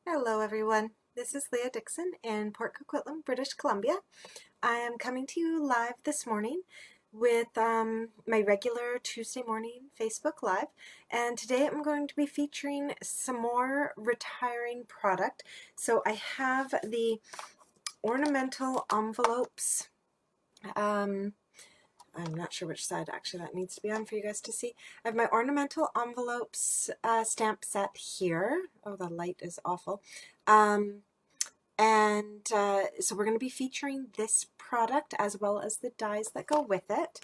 Hello everyone, this is Leah Dixon in Port Coquitlam, British Columbia. I am coming to you live this morning with my regular Tuesday morning Facebook Live, and today I'm going to be featuring some more retiring product. So I have the Ornamental Envelopes. I'm not sure which side actually that needs to be on for you guys to see. I have my Ornamental Envelopes stamp set here. Oh, the light is awful. So we're going to be featuring this product as well as the dies that go with it,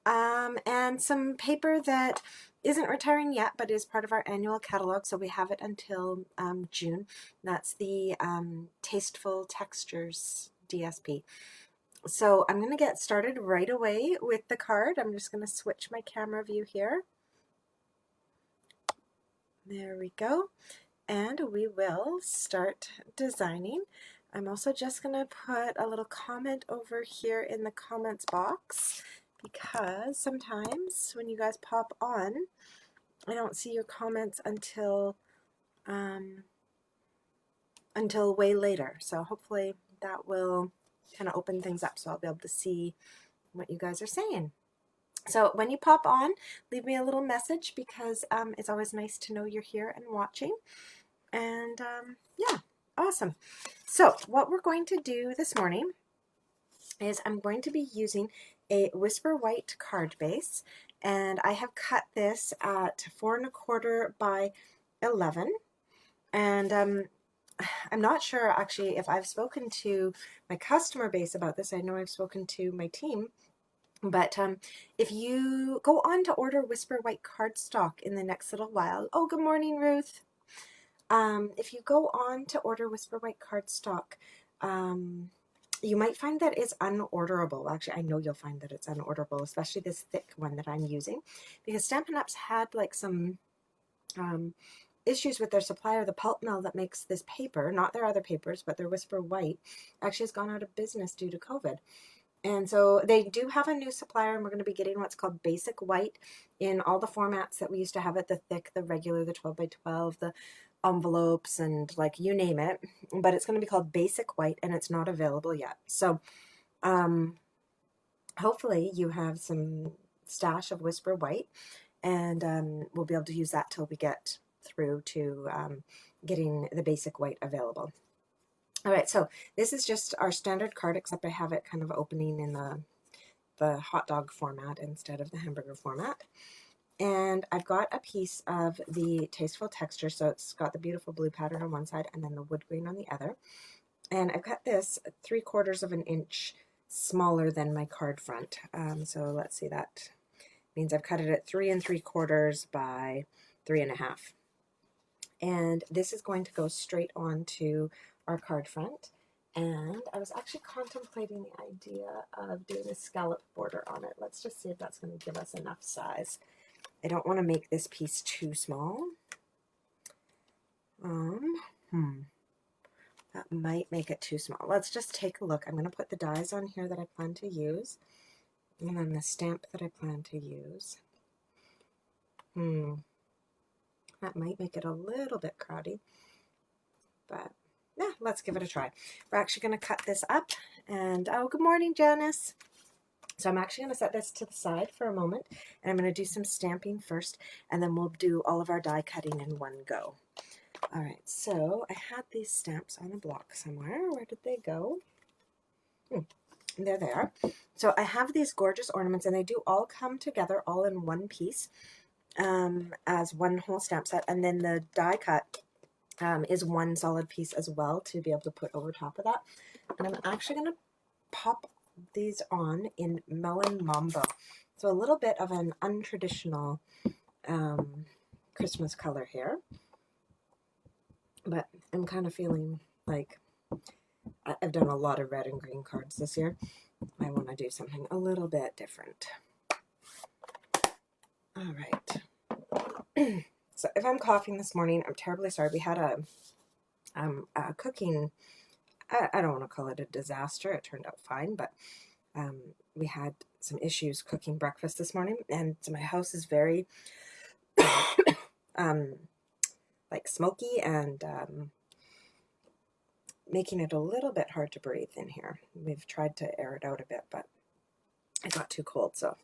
and some paper that isn't retiring yet but is part of our annual catalog, so we have it until June. That's the Tasteful Textures DSP. So I'm going to get started right away with the card. I'm just going to switch my camera view here. There we go. And we will start designing. I'm also just going to put a little comment over here in the comments box, because sometimes when you guys pop on, I don't see your comments until way later. So hopefully that will kind of open things up, so I'll be able to see what you guys are saying. So when you pop on, leave me a little message, because it's always nice to know you're here and watching. And yeah, awesome. So what we're going to do this morning is I'm going to be using a Whisper White card base, and I have cut this at 4 1/4 by 11. And I'm not sure actually if I've spoken to my customer base about this. I know I've spoken to my team, but if you go on to order Whisper White cardstock in the next little while, oh, good morning, Ruth. If you go on to order Whisper White cardstock, you might find that it's unorderable. Actually, I know you'll find that it's unorderable, especially this thick one that I'm using, because Stampin' Up's had like some issues with their supplier. The pulp mill that makes this paper, not their other papers, but their Whisper White, actually has gone out of business due to COVID. And so they do have a new supplier, and we're going to be getting what's called Basic White in all the formats that we used to have it, the thick, the regular, the 12 by 12, the envelopes, and like you name it. But it's going to be called Basic White, and it's not available yet. So hopefully you have some stash of Whisper White, and we'll be able to use that till we get through to getting the Basic White available. All right, so this is just our standard card, except I have it kind of opening in the hot dog format instead of the hamburger format. And I've got a piece of the Tasteful Texture, so it's got the beautiful blue pattern on one side and then the wood grain on the other. And I've cut this 3/4 of an inch smaller than my card front. So let's see, that means I've cut it at 3 3/4 by 3 1/2. And this is going to go straight onto our card front. And I was actually contemplating the idea of doing a scallop border on it. Let's just see if that's going to give us enough size. I don't want to make this piece too small. That might make it too small. Let's just take a look. I'm going to put the dies on here that I plan to use, and then the stamp that I plan to use. That might make it a little bit crowdy, but yeah, let's give it a try. We're actually going to cut this up, and oh, good morning, Janice. So I'm actually going to set this to the side for a moment, and I'm going to do some stamping first, and then we'll do all of our die cutting in one go. All right, so I had these stamps on a block somewhere. Where did they go? There they are. So I have these gorgeous ornaments, and they do all come together all in one piece as one whole stamp set, and then the die cut is one solid piece as well to be able to put over top of that. And I'm actually going to pop these on in Melon Mambo. So a little bit of an untraditional Christmas color here, but I'm kind of feeling like I've done a lot of red and green cards this year. I want to do something a little bit different. All right. So if I'm coughing this morning, I'm terribly sorry. We had a cooking, I don't want to call it a disaster. It turned out fine, but we had some issues cooking breakfast this morning, and so my house is very like smoky and making it a little bit hard to breathe in here. We've tried to air it out a bit, but it got too cold, so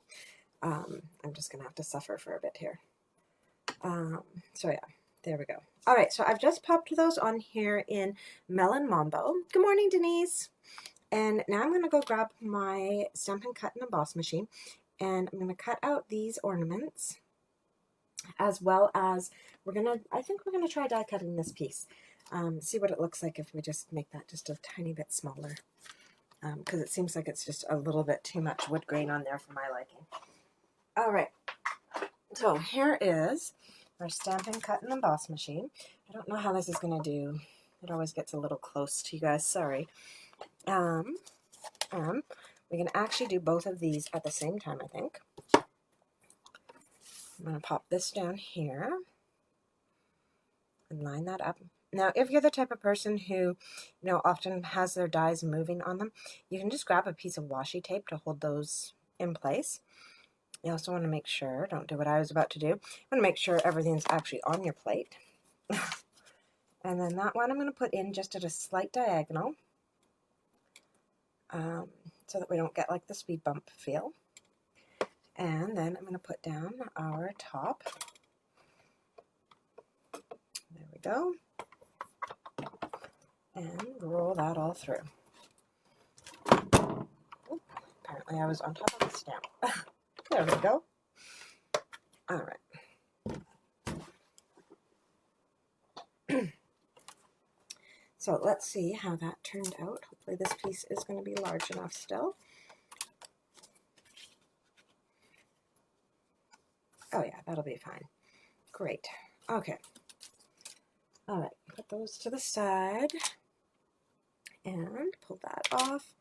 I'm just going to have to suffer for a bit here. So yeah, there we go. All right, so I've just popped those on here in Melon Mambo. Good morning, Denise. And now I'm going to go grab my Stampin' Cut and Emboss machine, and I'm going to cut out these ornaments, as well as I think we're going to try die cutting this piece. See what it looks like if we just make that just a tiny bit smaller, because it seems like it's just a little bit too much wood grain on there for my liking. All right, so here is our Stampin' Cut and Emboss machine. I don't know how this is going to do. It always gets a little close to you guys, sorry. We can actually do both of these at the same time, I think. I'm going to pop this down here and line that up. Now, if you're the type of person who, often has their dies moving on them, you can just grab a piece of washi tape to hold those in place. You also want to make sure, don't do what I was about to do, you want to make sure everything's actually on your plate. And then that one I'm going to put in just at a slight diagonal, so that we don't get like the speed bump feel. And then I'm going to put down our top. There we go. And roll that all through. Oop, apparently I was on top of the stamp. There we go. All right. So let's see how that turned out. Hopefully this piece is going to be large enough still. Oh yeah, that'll be fine. Great. Okay. All right, put those to the side and pull that off.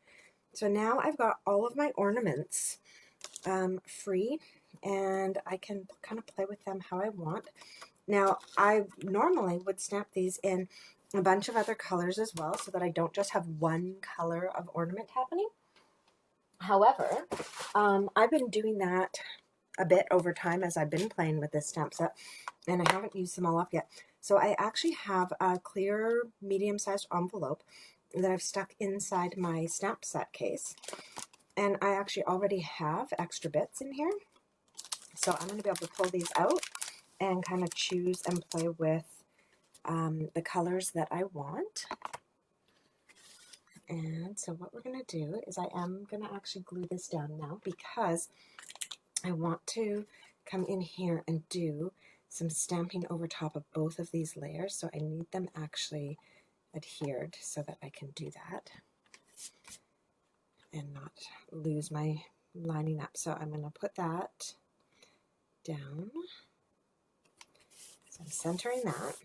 So now I've got all of my ornaments free, and I can kind of play with them how I want. Now, I normally would stamp these in a bunch of other colors as well, so that I don't just have one color of ornament happening. However, I've been doing that a bit over time as I've been playing with this stamp set, and I haven't used them all up yet. So I actually have a clear medium-sized envelope that I've stuck inside my stamp set case, and I actually already have extra bits in here. So I'm going to be able to pull these out and kind of choose and play with the colors that I want. And so what we're going to do is I am going to actually glue this down now, because I want to come in here and do some stamping over top of both of these layers. So I need them actually adhered so that I can do that and not lose my lining up. So I'm going to put that down. So I'm centering that.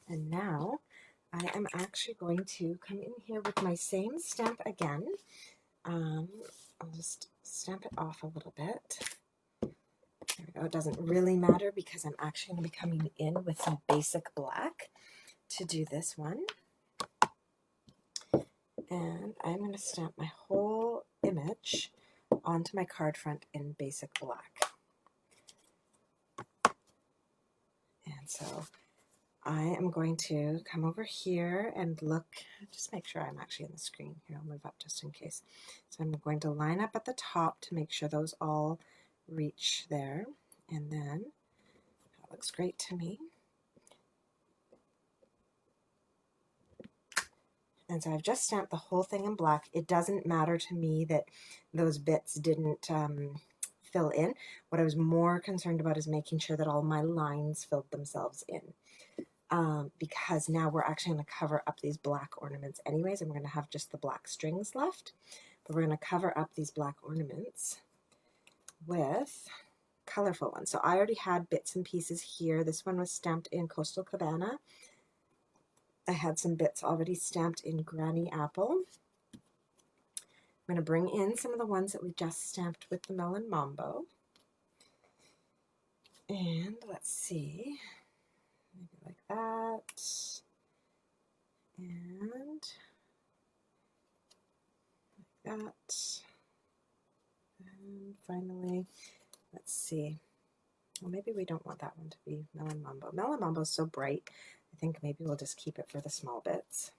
And now I am actually going to come in here with my same stamp again. I'll just stamp it off a little bit. There we go. It doesn't really matter because I'm actually going to be coming in with some basic black to do this one. And I'm going to stamp my whole image onto my card front in basic black. And so I am going to come over here and look, just make sure I'm actually in the screen. Here, I'll move up just in case. So I'm going to line up at the top to make sure those all reach there. And then, that looks great to me. And so I've just stamped the whole thing in black. It doesn't matter to me that those bits didn't fill in. What I was more concerned about is making sure that all my lines filled themselves in. Because now we're actually going to cover up these black ornaments anyways, and we're going to have just the black strings left. But we're going to cover up these black ornaments with colorful ones. So I already had bits and pieces here. This one was stamped in Coastal Cabana. I had some bits already stamped in Granny Apple. I'm going to bring in some of the ones that we just stamped with the Melon Mambo. And let's see, maybe like that. And like that. And finally, let's see. Well, maybe we don't want that one to be Melon Mambo. Melon Mambo is so bright. I think maybe we'll just keep it for the small bits.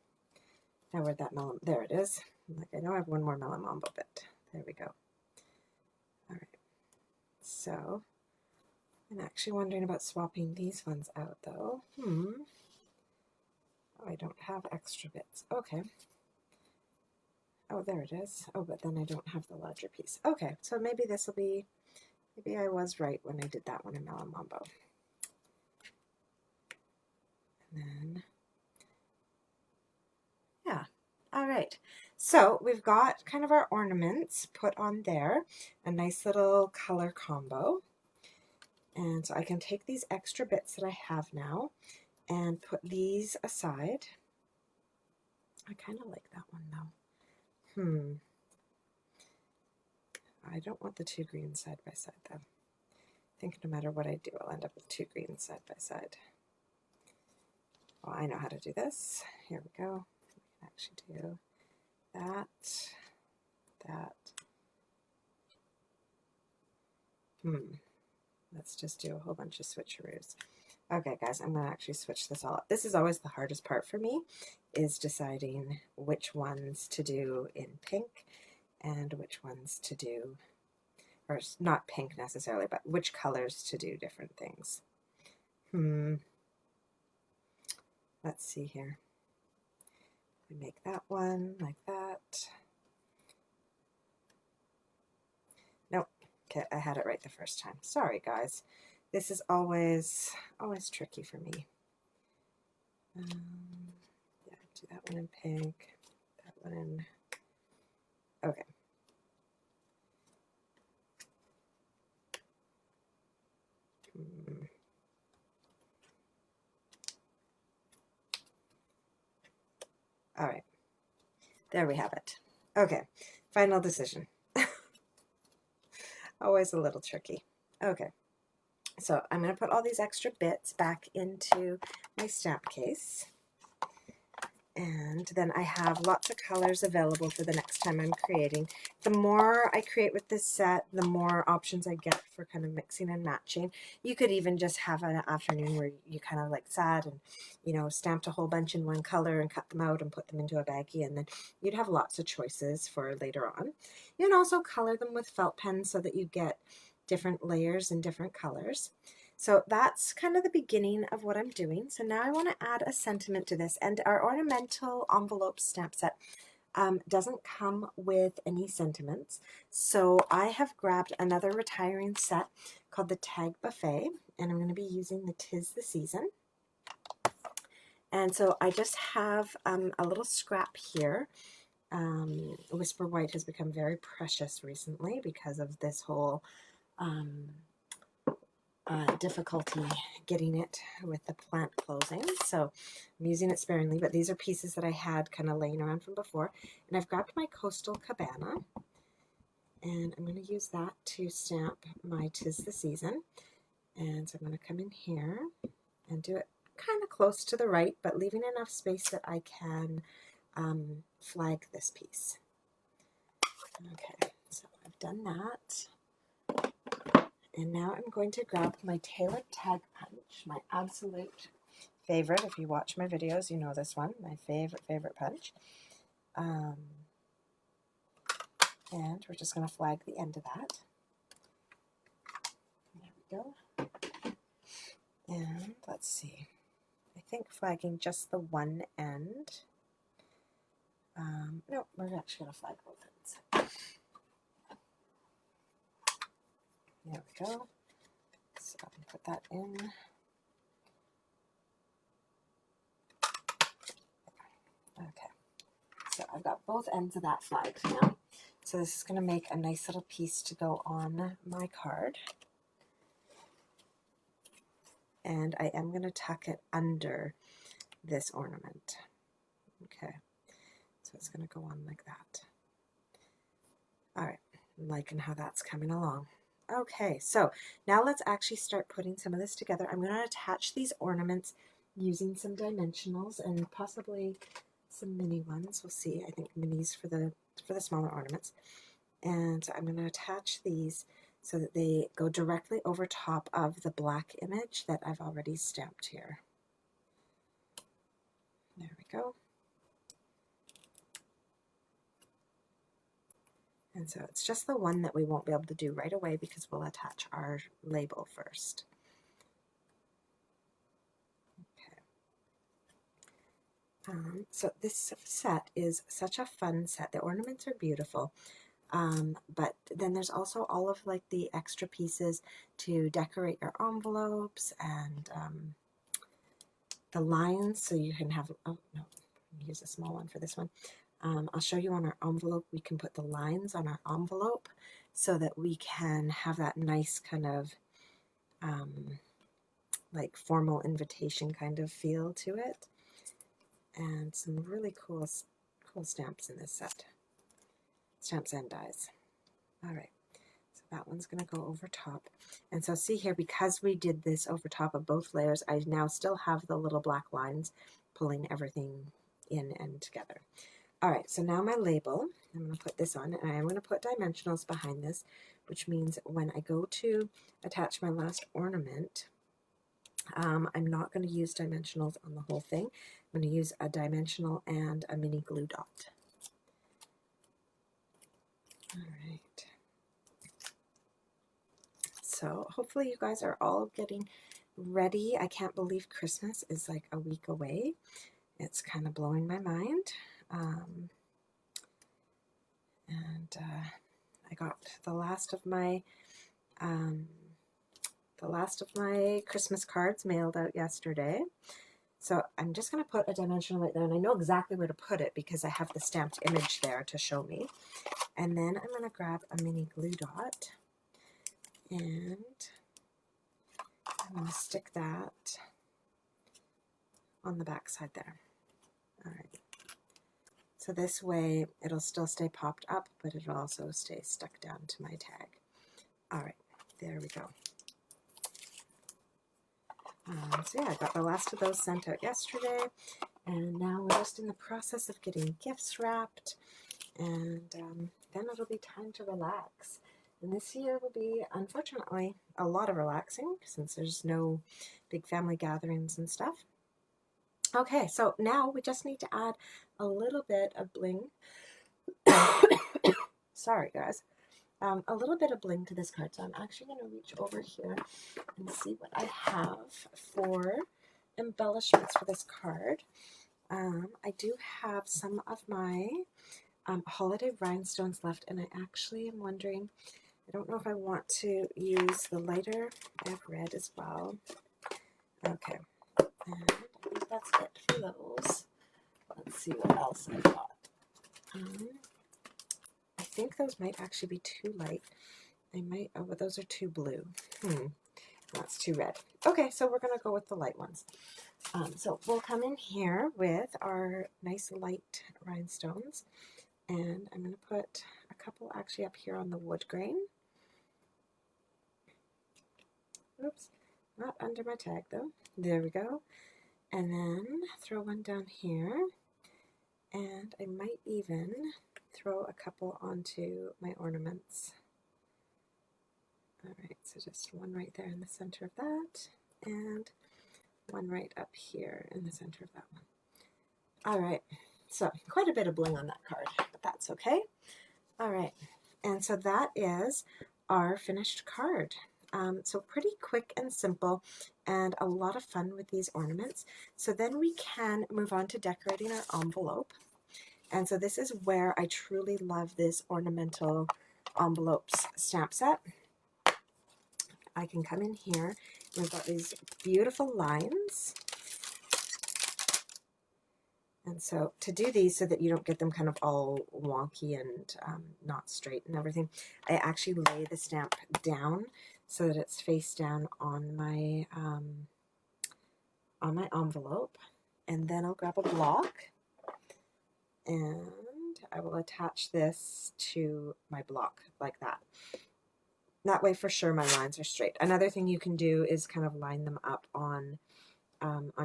Now where'd that melon, there it is. I'm like, I know I have one more Melon Mambo bit. There we go. All right. So I'm actually wondering about swapping these ones out though. Oh, I don't have extra bits. Okay. Oh, there it is. Oh, but then I don't have the larger piece. Okay, so maybe this will be, maybe I was right when I did that one in Melon Mambo. And then, yeah. All right. So we've got kind of our ornaments put on there, a nice little color combo. And so I can take these extra bits that I have now and put these aside. I kind of like that one though. I don't want the two greens side by side though. I think no matter what I do, I'll end up with two greens side by side. Well, I know how to do this. Here we go. We can actually do that, that. Let's just do a whole bunch of switcheroos. Okay, guys, I'm going to actually switch this all up. This is always the hardest part for me, is deciding which ones to do in pink and which ones to do, or not pink necessarily, but which colors to do different things. Let's see here. We make that one like that. Nope. Okay, I had it right the first time. Sorry, guys. This is always tricky for me. Yeah, do that one in pink, that one in, okay. All right, there we have it. Okay, final decision. Always a little tricky. Okay. So I'm going to put all these extra bits back into my stamp case. And then I have lots of colors available for the next time I'm creating. The more I create with this set, the more options I get for kind of mixing and matching. You could even just have an afternoon where you kind of like sat and, you know, stamped a whole bunch in one color and cut them out and put them into a baggie, and then you'd have lots of choices for later on. You can also color them with felt pens so that you get different layers and different colors. So that's kind of the beginning of what I'm doing. So now I want to add a sentiment to this, and our Ornamental Envelopes stamp set doesn't come with any sentiments. So I have grabbed another retiring set called the Tag Buffet, and I'm going to be using the 'Tis the Season. And so I just have a little scrap here. Whisper White has become very precious recently because of this whole difficulty getting it with the plant closing, so I'm using it sparingly, but these are pieces that I had kind of laying around from before, and I've grabbed my Coastal Cabana, and I'm going to use that to stamp my 'Tis the Season. And so I'm going to come in here and do it kind of close to the right, but leaving enough space that I can flag this piece. Okay, so I've done that. And now I'm going to grab my Tailored Tag Punch, my absolute favorite. If you watch my videos, you know this one, my favorite punch. And we're just going to flag the end of that. There we go. And let's see. I think flagging just the one end. No, we're actually going to flag both ends. There we go. So I'm going to put that in. Okay. So I've got both ends of that flagged now. So this is going to make a nice little piece to go on my card. And I am going to tuck it under this ornament. Okay. So it's going to go on like that. All right. I'm liking how that's coming along. Okay, so now let's actually start putting some of this together. I'm going to attach these ornaments using some dimensionals and possibly some mini ones. We'll see. I think minis for the smaller ornaments. And so I'm going to attach these so that they go directly over top of the black image that I've already stamped here. There we go. And so it's just the one that we won't be able to do right away because we'll attach our label first. So this set is such a fun set. The ornaments are beautiful. But then there's also all of like the extra pieces to decorate your envelopes and the lines, so you can have, oh no, use a small one for this one. I'll show you on our envelope, we can put the lines on our envelope so that we can have that nice kind of like formal invitation kind of feel to it. And some really cool stamps in this set. Stamps and dies. All right, so that one's going to go over top. And so see here, because we did this over top of both layers, I now still have the little black lines pulling everything in and together. All right, so now my label, I'm going to put this on, and I'm going to put dimensionals behind this, which means when I go to attach my last ornament, I'm not going to use dimensionals on the whole thing. I'm going to use a dimensional and a mini glue dot. All right. So hopefully you guys are all getting ready. I can't believe Christmas is like a week away. It's kind of blowing my mind. I got the last of my Christmas cards mailed out yesterday. So I'm just going to put a dimensional right there, and I know exactly where to put it because I have the stamped image there to show me. And then I'm going to grab a mini glue dot, and I'm going to stick that on the back side there. All right. So this way it'll still stay popped up, but it'll also stay stuck down to my tag. All right, there we go. So yeah, I got the last of those sent out yesterday, and now we're just in the process of getting gifts wrapped, and then it'll be time to relax. And this year will be, unfortunately, a lot of relaxing since there's no big family gatherings and stuff. Okay, so now we just need to add a little bit of bling. Sorry, guys. A little bit of bling to this card. So I'm actually going to reach over here and see what I have for embellishments for this card. I do have some of my holiday rhinestones left, and I actually am wondering, I don't know if I want to use the lighter. I have red as well. Okay, and I think that's it for those. Let's see what else I got. I think those might actually be too light. I might, oh, but those are too blue. That's too red. Okay, so we're going to go with the light ones. So we'll come in here with our nice light rhinestones, and I'm going to put a couple actually up here on the wood grain. Oops, not under my tag though. There we go. And then throw one down here, and I might even throw a couple onto my ornaments. All right, so just one right there in the center of that, and one right up here in the center of that one. All right, so quite a bit of bling on that card, but that's okay. All right, and so that is our finished card. So pretty quick and simple, and a lot of fun with these ornaments. So then we can move on to decorating our envelope. And so this is where I truly love this Ornamental Envelopes stamp set. I can come in here, and we've got these beautiful lines. And so to do these so that you don't get them kind of all wonky and not straight and everything, I actually lay the stamp down so that it's face down on my envelope. And then I'll grab a block, and I will attach this to my block like that. That way for sure my lines are straight. Another thing you can do is kind of line them up on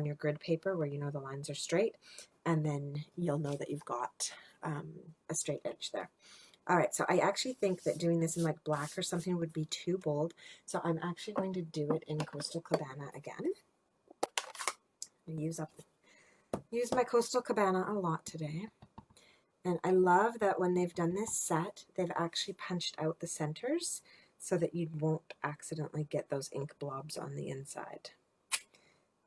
your grid paper where you know the lines are straight, and then you'll know that you've got a straight edge there. All right, so I actually think that doing this in like black or something would be too bold. So I'm actually going to do it in Coastal Cabana again. I use my Coastal Cabana a lot today. And I love that when they've done this set, they've actually punched out the centers so that you won't accidentally get those ink blobs on the inside.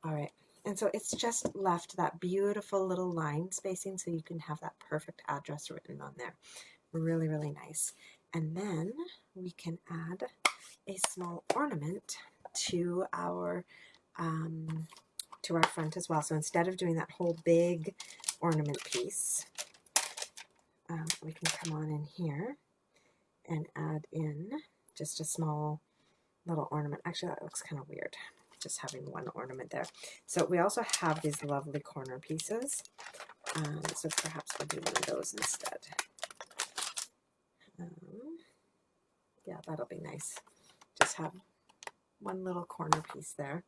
All right, and so it's just left that beautiful little line spacing so you can have that perfect address written on there. Really, really nice. And then we can add a small ornament to our front as well. So instead of doing that whole big ornament piece, we can come on in here and add in just a small little ornament. Actually, that looks kind of weird, just having one ornament there. So we also have these lovely corner pieces. So perhaps we'll do one of those instead. Yeah, that'll be nice. Just have one little corner piece there.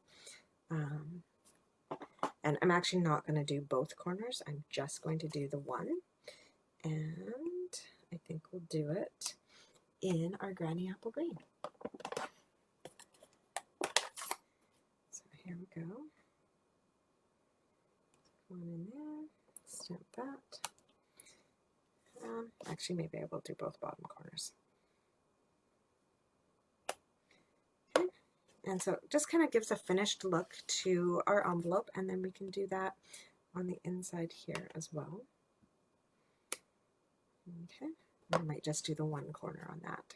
And I'm actually not going to do both corners. I'm just going to do the one. And I think we'll do it in our Granny Apple Green. So here we go. One in there. Stamp that. Actually, maybe I will do both bottom corners. Okay. And so it just kind of gives a finished look to our envelope, and then we can do that on the inside here as well. Okay, I might just do the one corner on that.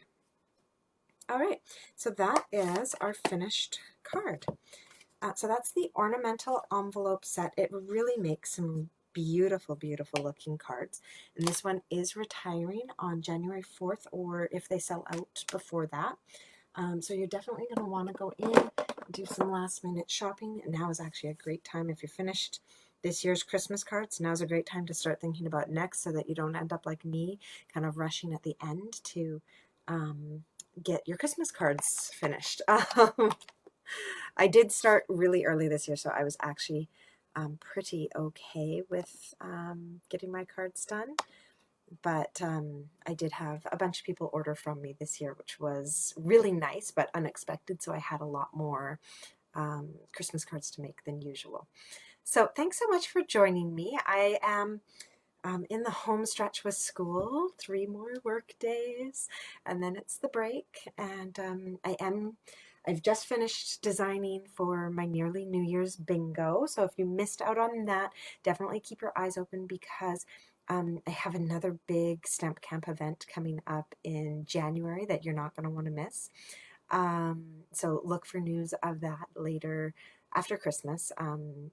All right, so that is our finished card. So that's the Ornamental Envelope set. It really makes some beautiful, beautiful looking cards. And this one is retiring on January 4th, or if they sell out before that. So you're definitely going to want to go in, do some last minute shopping. And now is actually a great time if you're finished this year's Christmas cards. Now's a great time to start thinking about next so that you don't end up like me, kind of rushing at the end to get your Christmas cards finished. I did start really early this year, so I was actually pretty okay with getting my cards done. But I did have a bunch of people order from me this year, which was really nice but unexpected, so I had a lot more Christmas cards to make than usual. So thanks so much for joining me. I am in the home stretch with school, 3 more work days, and then it's the break. And I've just finished designing for my nearly New Year's bingo. So if you missed out on that, definitely keep your eyes open because I have another big Stamp Camp event coming up in January that you're not going to want to miss. So look for news of that later after Christmas.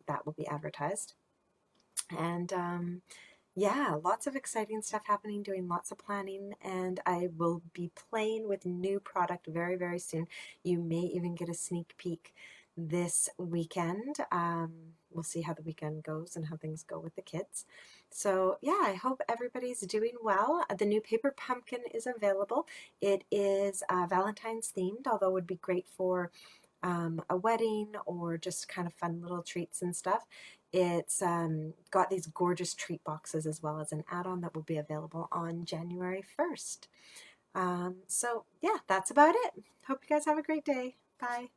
That will be advertised. And yeah, lots of exciting stuff happening, doing lots of planning, and I will be playing with new product very, very soon. You may even get a sneak peek this weekend. We'll see how the weekend goes and how things go with the kids. So yeah, I hope everybody's doing well. The new paper pumpkin is available. It is Valentine's themed, although it would be great for a wedding or just kind of fun little treats and stuff. It's got these gorgeous treat boxes as well as an add-on that will be available on January 1st. So yeah, that's about it. Hope you guys have a great day. Bye.